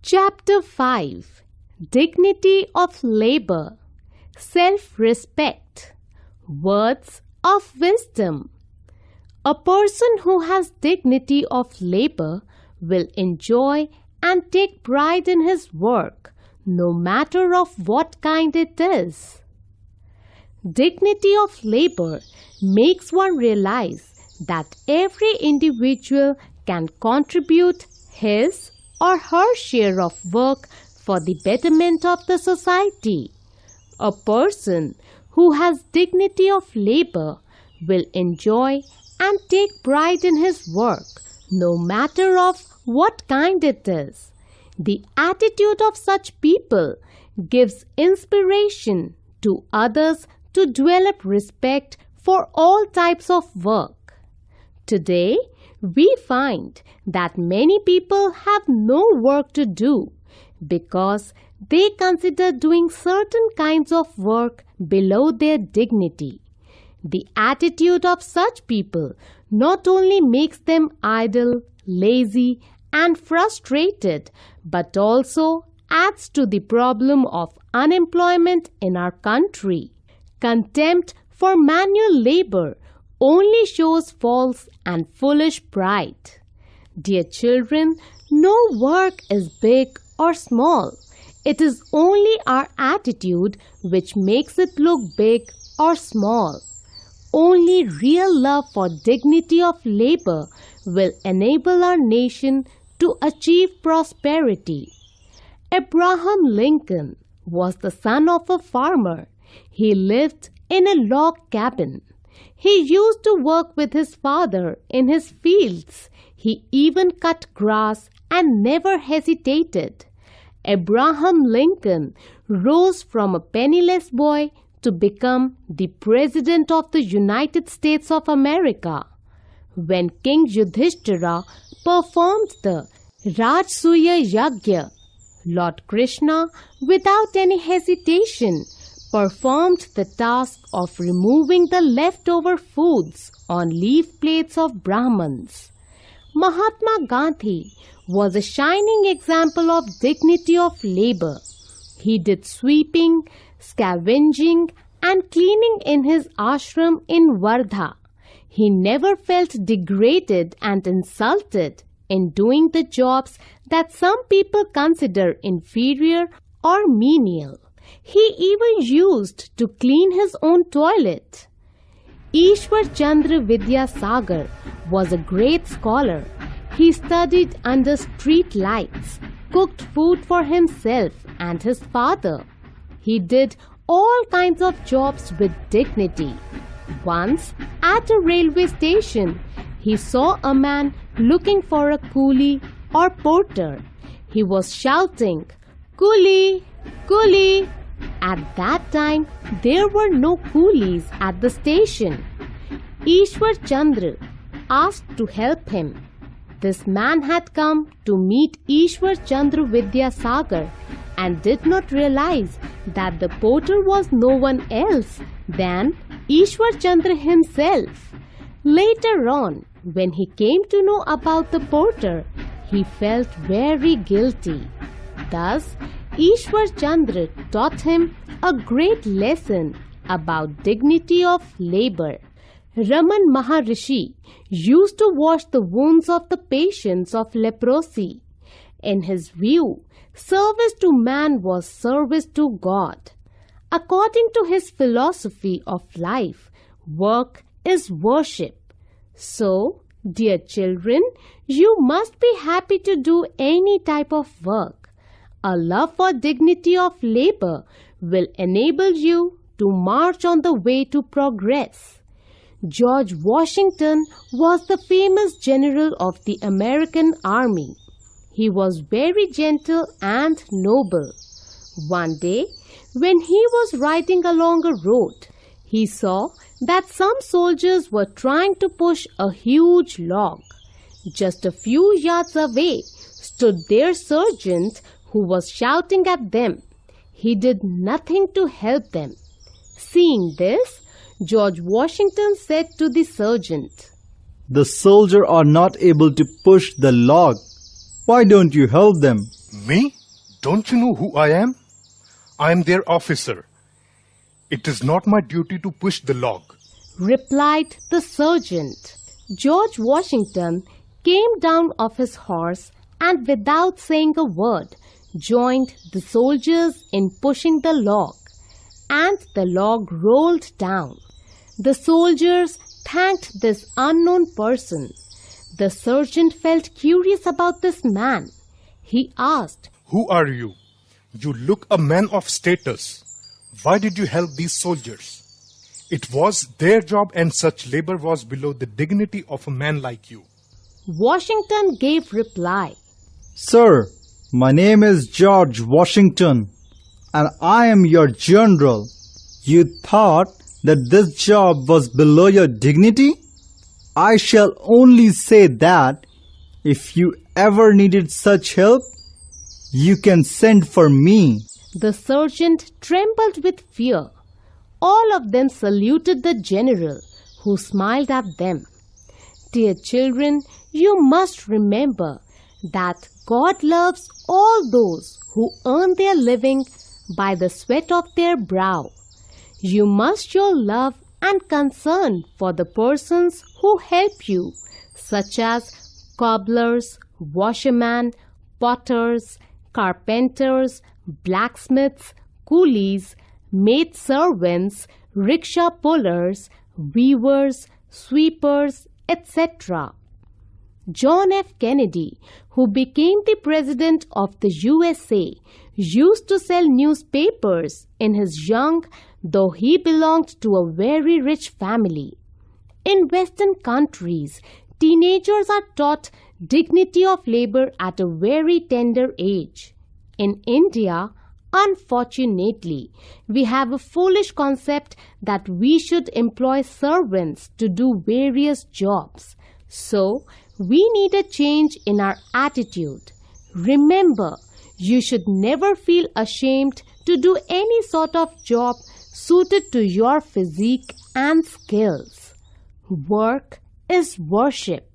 Chapter 5 Dignity of Labor, Self-Respect, Words of Wisdom. A person who has dignity of labor will enjoy and take pride in his work, no matter of what kind it is. Dignity of labor makes one realize that every individual can contribute his or her share of work for the betterment of the society. A person who has dignity of labor will enjoy and take pride in his work, no matter of what kind it is. The attitude of such people gives inspiration to others to develop respect for all types of work. Today, we find that many people have no work to do because they consider doing certain kinds of work below their dignity. The attitude of such people not only makes them idle, lazy, and frustrated, but also adds to the problem of unemployment in our country. Contempt for manual labor only shows false and foolish pride. Dear children, no work is big or small. It is only our attitude which makes it look big or small. Only real love for dignity of labor will enable our nation to achieve prosperity. Abraham Lincoln was the son of a farmer. He lived in a log cabin. He used to work with his father in his fields. He even cut grass and never hesitated. Abraham Lincoln rose from a penniless boy to become the President of the United States of America. When King Yudhishthira performed the Rajasuya Yagya, Lord Krishna, without any hesitation, performed the task of removing the leftover foods on leaf plates of Brahmins. Mahatma Gandhi was a shining example of dignity of labor. He did sweeping, scavenging, and cleaning in his ashram in Wardha. He never felt degraded and insulted in doing the jobs that some people consider inferior or menial. He even used to clean his own toilet. Ishwar Chandra Vidyasagar was a great scholar. He studied under street lights, cooked food for himself and his father. He did all kinds of jobs with dignity. Once, at a railway station, he saw a man looking for a coolie or porter. He was shouting, "Coolie! Coolie!" At that time, there were no coolies at the station. Ishwar Chandra asked to help him. This man had come to meet Ishwar Chandra Vidyasagar and did not realize that the porter was no one else than Ishwar Chandra himself. Later on, when he came to know about the porter, he felt very guilty. Thus, Ishwar Chandra taught him a great lesson about dignity of labor. Raman Maharishi used to wash the wounds of the patients of leprosy. In his view, service to man was service to God. According to his philosophy of life, work is worship. So, dear children, you must be happy to do any type of work. A love for dignity of labor will enable you to march on the way to progress. George Washington was the famous general of the American Army. He was very gentle and noble. One day, when he was riding along a road, he saw that some soldiers were trying to push a huge log. Just a few yards away stood their sergeant, who was shouting at them. He did nothing to help them. Seeing this, George Washington said to the sergeant, "The soldiers are not able to push the log. Why don't you help them?" Me? Don't you know who I am? I am their officer. It is not my duty to push the log, replied the sergeant. George Washington came down off his horse and without saying a word joined the soldiers in pushing the log, and the log rolled down. The soldiers thanked this unknown person. The sergeant felt curious about this man. He asked, Who are you? You look a man of status. Why did you help these soldiers? It was their job, and such labor was below the dignity of a man like you. Washington gave reply. Sir, my name is George Washington, and I am your general. You thought that this job was below your dignity? I shall only say that if you ever needed such help, you can send for me. The sergeant trembled with fear. All of them saluted the general, who smiled at them. Dear children, you must remember that God loves all those who earn their living by the sweat of their brow. You must show love and concern for the persons who help you, such as cobblers, washermen, potters, carpenters, blacksmiths, coolies, maidservants, rickshaw pullers, weavers, sweepers, etc. John F. Kennedy, who became the President of the USA, used to sell newspapers in his young, though he belonged to a very rich family. In Western countries, teenagers are taught dignity of labor at a very tender age. In India, unfortunately, we have a foolish concept that we should employ servants to do various jobs. So, we need a change in our attitude. Remember, you should never feel ashamed to do any sort of job suited to your physique and skills. Work is worship.